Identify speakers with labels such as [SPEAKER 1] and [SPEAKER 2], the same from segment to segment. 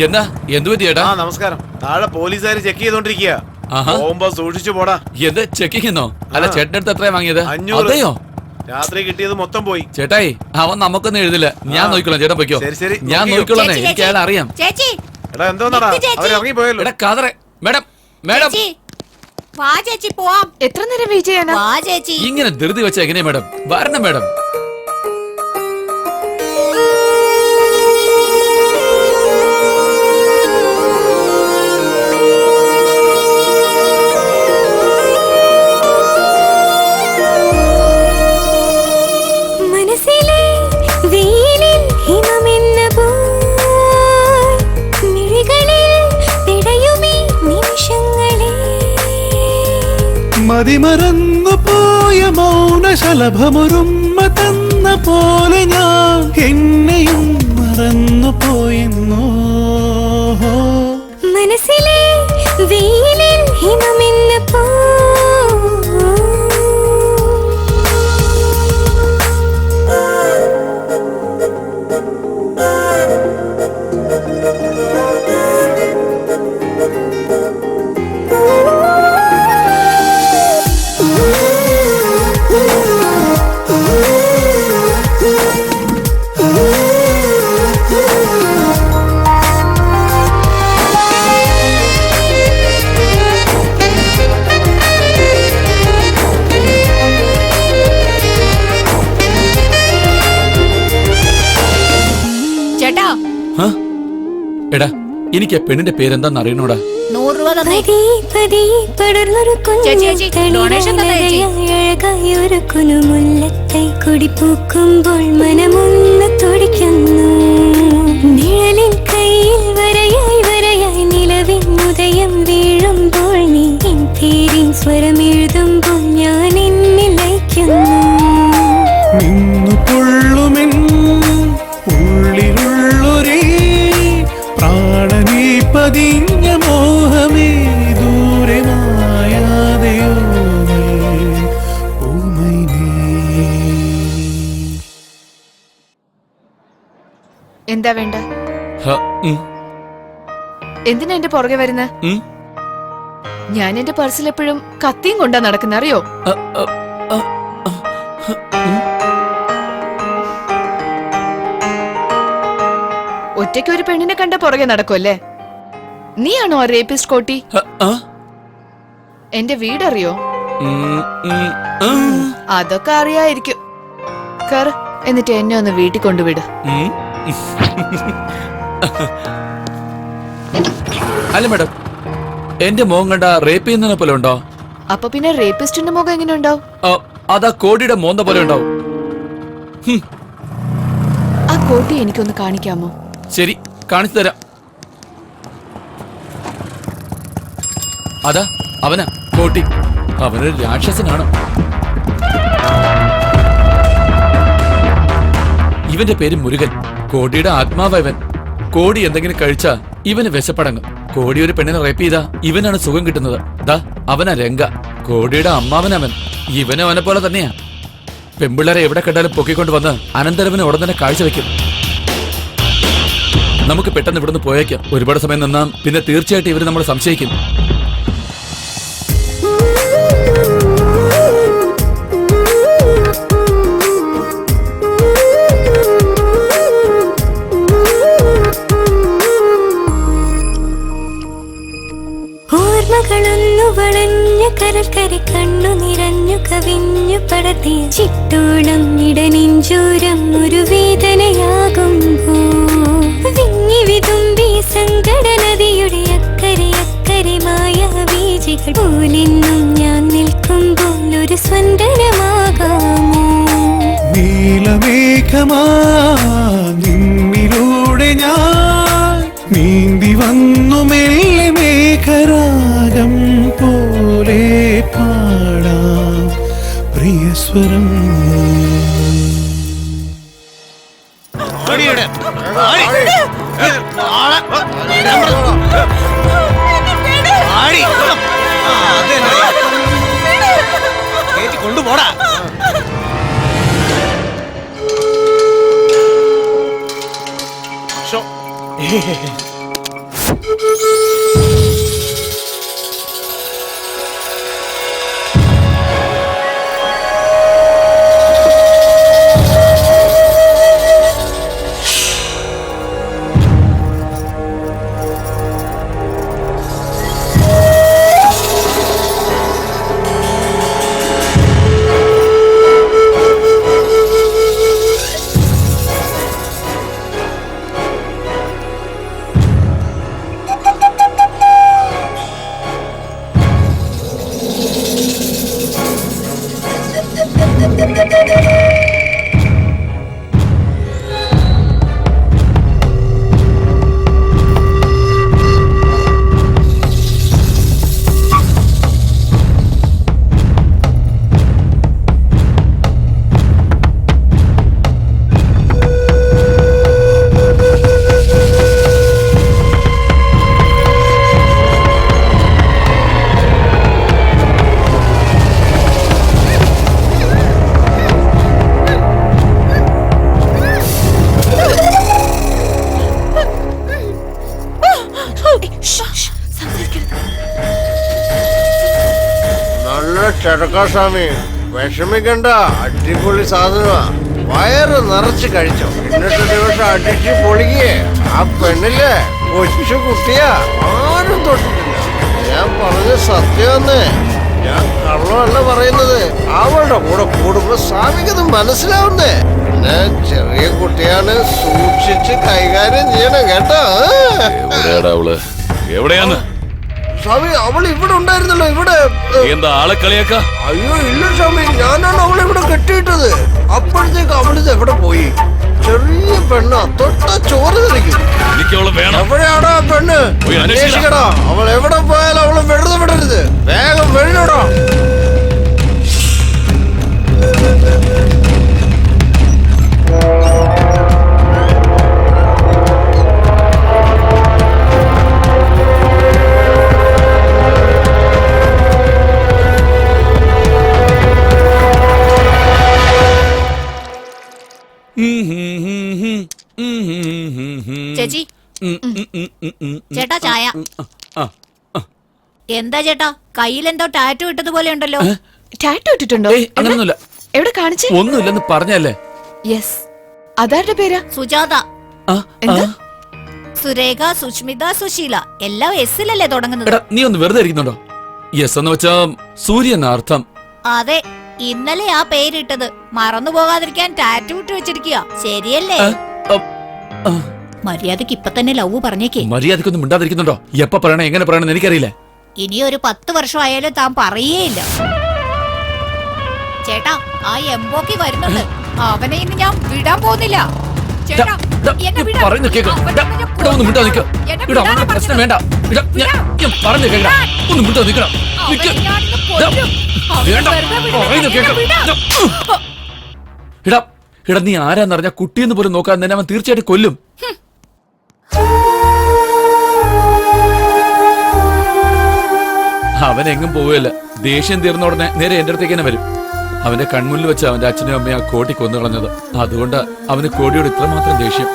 [SPEAKER 1] എന്നാ എന്ത് പറ്റി ചേട്ടാ?
[SPEAKER 2] നമസ്കാരം. താഴെ പോലീസുകാർ ചെക്ക് ചെയ്തോണ്ടിരിക്കുക. പോകുമ്പോ സൂക്ഷിച്ചു പോടാ.
[SPEAKER 1] എന്ത് ചെക്കിങ്ങോ? അല്ല ചേട്ടന്റെ അടുത്ത് എത്രയാ വാങ്ങിയത്?
[SPEAKER 2] 500.
[SPEAKER 1] അതെയോ?
[SPEAKER 2] രാത്രി കിട്ടിയത് മൊത്തം പോയി.
[SPEAKER 1] ചേട്ടായി അവൻ നമുക്കൊന്നും എഴുതില്ല. ഞാൻ നോക്കിക്കോളാം. ചേട്ടൻ പൊയ്ക്കോ. ഞാൻ നോക്കിക്കോളാം. എനിക്ക് അയാൾ അറിയാം.
[SPEAKER 2] എടാ എന്തോന്നാടാ അവരിറങ്ങി പോയല്ലോ.
[SPEAKER 1] എടാ കാതറെ മേഡം മേഡം
[SPEAKER 3] വാ ചേച്ചി പോവാം.
[SPEAKER 4] എത്ര നേരം വെയിറ്റ് ചെയ്യാനാ?
[SPEAKER 3] വാ ചേച്ചി.
[SPEAKER 1] ഇങ്ങനെ ധൃതി വെച്ച എങ്ങനെയാ മേഡം? വരണം മേഡം.
[SPEAKER 5] മതിമറന്നു പോയ മൗനശലഭമൊരുമ്മ തന്ന പോലെ ഞാൻ എന്നെയും മറന്നു പോയെന്നോ.
[SPEAKER 6] മനസ്സിലെ വെയിലിൽ ഹിമമെന്ന പോ
[SPEAKER 1] എടാ എനിക്ക് പെണ്ണിന്റെ പേരെന്താന്ന് അറിയണോടാ?
[SPEAKER 3] 100 രൂപ തന്നെ.
[SPEAKER 6] കുടിപ്പൂക്കുമ്പോൾ മനമൊന്ന് തുടിക്കുന്നു. നിഴലിൻ കയ്യിൽ വരയായി വരയായി നിലവിൻ ഉദയം വീഴുമ്പോൾ നീ എൻ പേരിൻ സ്വരമെഴുതുമ്പോൾ ഞാൻ എന്നിൽ ലയിക്കുന്നു.
[SPEAKER 5] പതിഞ്ഞ മോഹമേ ദൂരെ മായാതെയോ
[SPEAKER 4] എന്താ വേണ്ട? എന്തിനാ എന്റെ പുറകെ വരുന്ന? ഞാൻ എന്റെ പേഴ്സിൽ എപ്പോഴും കത്തിയും കൊണ്ടാ നടക്കുന്ന, അറിയോ? ഒറ്റയ്ക്ക് ഒരു പെണ്ണിനെ കണ്ട പുറകെ നടക്കുമല്ലേ? നീയാണോ ആ റേപ്പിസ്റ്റ് കോട്ടി? എന്റെ വീടറിയോ? അതൊക്കെ അറിയായിരിക്കും. കേറ്, എന്നിട്ട് എന്നെ ഒന്ന് വീട്ടിൽ കൊണ്ടുവിട്.
[SPEAKER 1] അല്ല മേഡം, എന്റെ മോൻ കണ്ട റേപ്പ് ചെയ്യുന്നതിനെ പോലെ ഉണ്ടോ?
[SPEAKER 4] അപ്പൊ പിന്നെ റേപ്പിസ്റ്റിന്റെ മുഖം എങ്ങനെ ഉണ്ടാവും?
[SPEAKER 1] അതാ കോടിയുടെ മോന്ത പോലെ ഉണ്ടാവും.
[SPEAKER 4] ആ കോട്ടി എനിക്കൊന്ന് കാണിക്കാമോ?
[SPEAKER 1] ശരി, കാണിച്ചു തരാം. അതാ അവനാ കോട്ടി. അവനൊരു രാക്ഷസനാണ്. ഇവന്റെ പേര് മുരുകൻ. കോടിയുടെ ആത്മാവ് ഇവൻ. കോടി എന്തെങ്കിലും കഴിച്ചാ ഇവന് വിശപ്പടങ്ങും. കോടി ഒരു പെണ്ണിനെ റേപ്പ് ചെയ്താ ഇവനാണ് സുഖം കിട്ടുന്നത്. ദാ അവനാ രംഗ, കോടിയുടെ അമ്മാവനവൻ. ഇവനും അവനെ പോലെ തന്നെയാ. പെമ്പിള്ളേരെ എവിടെ കണ്ടാലും പൊക്കിക്കൊണ്ട് വന്ന് അനന്തരവന് ഉടൻ തന്നെ കാഴ്ചവെക്കും. നമുക്ക് പെട്ടെന്ന് ഇവിടുന്ന് പോയേക്കാം. ഒരുപാട് സമയം നിന്നാ പിന്നെ തീർച്ചയായിട്ടും ഇവര് നമ്മൾ സംശയിക്കും.
[SPEAKER 6] ഓർമ്മകളൊന്നു വളഞ്ഞ കരക്കര കണ്ണു നിറഞ്ഞു കവിഞ്ഞു പടർത്തിയ ചിട്ടോളം ഇടനെഞ്ചോരം ഒരു വേദനയാകുമ്പോ വിങ്ങി വിതുമ്പി സങ്കടനദിയുടെ അക്കരെ അക്കരെ മായ ബീജികൾ പോലെന്നും ഞാൻ നിൽക്കുമ്പോൾ ഒരു സ്വന്തനമാകാമോ?
[SPEAKER 5] നീലമേഘമാ നിന്നിലൂടെ ഞാൻ നീന്തി വന്നു മെല്ലെ മേഘരാഗം പോലെ പാടാം പ്രിയസ്വരം.
[SPEAKER 2] കൊണ്ടുപോടാ.
[SPEAKER 7] നല്ല ചെറുക്കാസ്വാമി, വിഷമിക്കണ്ട, അടിപൊളി സാധനമാ. വയറ് നിറച്ച് കഴിച്ചോ. ഇന്നത്തെ ദിവസം അടിച്ച് പൊളിക്കേ. ആ പെണ്ണില്ലേ കൊച്ചു കുട്ടിയാ, ആരും തൊട്ടിട്ടില്ല. ഞാൻ പറഞ്ഞ സത്യമെന്ന്, ഞാൻ കള്ളമല്ല പറയുന്നത്. അവളുടെ കൂടെ കൂടുമ്പോ സ്വാമിക്കത് മനസ്സിലാവുന്നേ. പിന്നെ ചെറിയ കുട്ടിയാണ്, സൂക്ഷിച്ച് കൈകാര്യം ചെയ്യണം കേട്ടോ.
[SPEAKER 1] എവിടെയാന്ന്
[SPEAKER 7] സ്വാമി, അവൾ ഇവിടെ ഉണ്ടായിരുന്നല്ലോ. ഇവിടെ
[SPEAKER 1] എന്താ ആളെ കളിയാക്ക?
[SPEAKER 7] അയ്യോ ഇല്ല സ്വാമി, ഞാനാണ് അവളെ ഇവിടെ കെട്ടിയിട്ടത്. അപ്പോഴത്തേക്ക് അവളിത് എവിടെ പോയി? ചെറിയ പെണ്ണ, തൊട്ട ചോറ് കളിക്കും.
[SPEAKER 1] എനിക്ക് അവളെ വേണം.
[SPEAKER 7] എവിടെയാണോ ആ പെണ്ണ്?
[SPEAKER 1] പോയി അന്വേഷിക്കണം.
[SPEAKER 7] അന്വേഷിക്കടാ. അവൾ എവിടെ പോയാലും അവളെ വെറുതെ വിടരുത്. വേഗം വെളിയിടോ.
[SPEAKER 3] ചേച്ചി ചേട്ടാ ചായ. എന്താ ചേട്ടാ കയ്യിലെന്തോ ടാറ്റു ഇട്ടതുപോലെ ഉണ്ടല്ലോ.
[SPEAKER 4] ടാറ്റു ഇട്ടിട്ടുണ്ടോ?
[SPEAKER 1] അങ്ങനൊന്നുമില്ല.
[SPEAKER 4] എവിടെ കാണിച്ചേ?
[SPEAKER 1] ഒന്നുമില്ലെന്ന് പറഞ്ഞല്ലേ.
[SPEAKER 4] യെസ്. അതാരുടെ പേരാ?
[SPEAKER 3] സുജാത,
[SPEAKER 4] എന്താ?
[SPEAKER 3] സുരേഖ, സുഷ്മിത, സുശീല എല്ലാം എസ്സിലല്ലേ തുടങ്ങുന്നത്.
[SPEAKER 1] എടാ നീ ഒന്ന് വെറുതെ ഇരിക്കുന്നുണ്ടോ? യെസ് എന്ന് വെച്ചാ സൂര്യൻ അർത്ഥം.
[SPEAKER 3] അതെ, ഇന്നലെ ആ പേരിട്ടത് മറന്നു പോകാതിരിക്കാൻ ടാറ്റു ഇട്ട് വെച്ചിരിക്കുക. ശരിയല്ലേ? മര്യാദക്ക് ഇപ്പൊ തന്നെ ലവ് പറഞ്ഞേക്കേ.
[SPEAKER 1] മര്യാദക്കൊന്നും മിണ്ടാതിരിക്കുന്നുണ്ടോ? എപ്പ പറയണേ എങ്ങനെ പറയണെന്ന് എനിക്കറിയില്ല.
[SPEAKER 3] ഇനി ഒരു 10 വർഷം ആയാലും താൻ പറയേയില്ല. ചേട്ടാ ആ എംബോക്കി വരുന്നുണ്ട്. അവനെ ഇന്ന് ഞാൻ വിടാൻ പോകുന്നില്ല. ചേട്ടാ, എന്നെ വിടാൻ.
[SPEAKER 1] പറയുന്ന കേക്ക്.
[SPEAKER 3] അവനെ ഞാൻ
[SPEAKER 1] ഇവിടെ ഒന്ന് മിണ്ടാ നിൽക്ക.
[SPEAKER 3] എന്നെ
[SPEAKER 1] ഇവിടെ
[SPEAKER 3] വിടാനാ
[SPEAKER 1] അവന്റെ പ്രശ്നം
[SPEAKER 3] പറഞ്ഞത്.
[SPEAKER 1] വേണ്ട. ഞാൻ പറഞ്ഞു കേൾക്കട. ഒന്ന് മിണ്ടാ നിൽക്കണം.
[SPEAKER 3] അവനെ ഞാനിന്ന് കൊല്ലും. അവനെ
[SPEAKER 1] വേണ്ട.
[SPEAKER 3] വെറുതെ വിടരുത്.
[SPEAKER 1] പറയുന്ന കേക്ക്.
[SPEAKER 3] എന്നെ വിടാൻ.
[SPEAKER 1] ഇടാ ഇടാ നീ ആരാന്നറിഞ്ഞ കുട്ടിയെന്ന് പോലും നോക്കാൻ തന്നെ അവൻ തീർച്ചയായിട്ടും കൊല്ലും. അവൻ എങ്ങും പോവുകയല്ല. ദേഷ്യം തീർന്ന ഉടനെ നേരെ എന്റെ അടുത്തേക്ക് തന്നെ വരും. അവന്റെ കൺമുന്നിൽ വെച്ച് അവന്റെ അച്ഛനും അമ്മയും ആ കോട്ടി കൊന്നു കളഞ്ഞത്. അതുകൊണ്ട് അവന് കോടിയോട് ഇത്രമാത്രം ദേഷ്യം.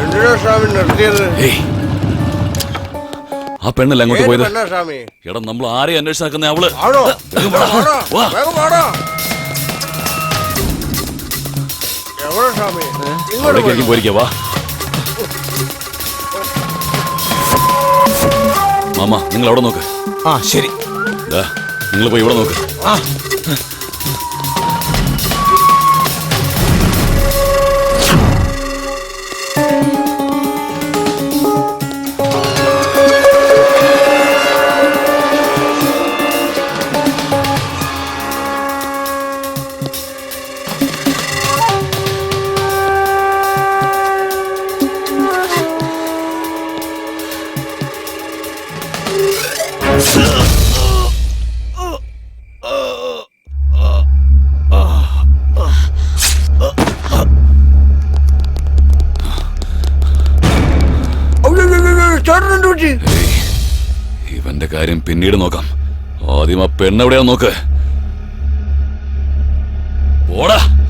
[SPEAKER 7] എന്തിനാ സ്വാമി നിർത്തിയത്?
[SPEAKER 1] ആ പെണ്ണല്ല അങ്ങോട്ട്
[SPEAKER 7] ഏത്
[SPEAKER 1] പോയത്.
[SPEAKER 7] പെണ്ണാ സ്വാമി?
[SPEAKER 1] എടാ നമ്മൾ ആരെയും അന്വേഷിച്ച് നടക്കുന്ന അവള്.
[SPEAKER 7] ആണോ? വേഗം വാടാ. എവിടെ സ്വാമി? ഇങ്ങോട്ട് പോയി.
[SPEAKER 1] പോയിരിക്കവാ മാമ, നിങ്ങൾ അവിടെ നോക്ക്.
[SPEAKER 2] ആ ശരി.
[SPEAKER 1] നിങ്ങൾ പോയി ഇവിടെ നോക്ക്.
[SPEAKER 7] ചേട്ടൻ
[SPEAKER 8] നിന്റെ കാര്യം പിന്നീട് നോക്കാം. ആദ്യം ആ പെണ്ണെവിടെയാ നോക്ക്. പോടാ.